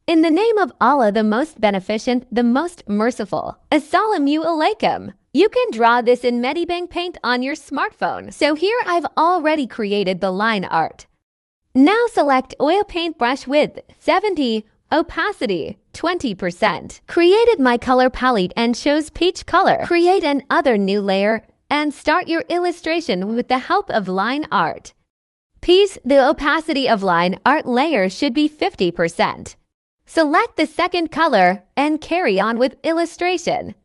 In the name of Allah, the most beneficent, the most merciful. Assalaam Alaikum. You can draw this in Medibang Paint on your smartphone. So here I've already created the line art. Now select oil paint brush width 70, opacity 20%. Created my color palette and chose peach color. Create another new layer and start your illustration with the help of line art. The opacity of line art layer should be 50%. Select the second color and carry on with illustration.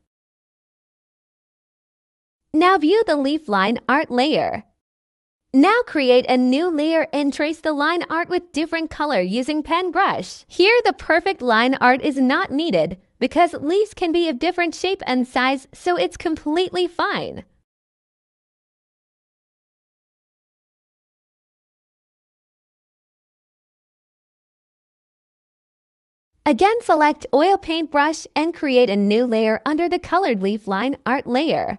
Now view the leaf line art layer. Now create a new layer and trace the line art with different color using pen brush. Here the perfect line art is not needed because leaves can be of different shape and size, so it's completely fine. Again, select oil paint brush and create a new layer under the colored leaf line art layer.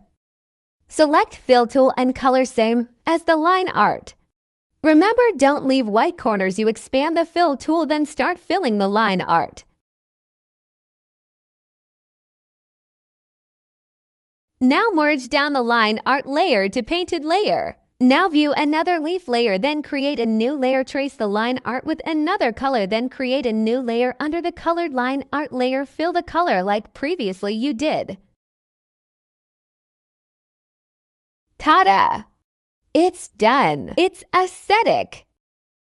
Select fill tool and color same as the line art. Remember, don't leave white corners. You expand the fill tool, then start filling the line art. Now merge down the line art layer to painted layer. Now view another leaf layer, then create a new layer. Trace the line art with another color, then create a new layer under the colored line art layer. Fill the color like previously you did. Ta-da! It's done. It's aesthetic.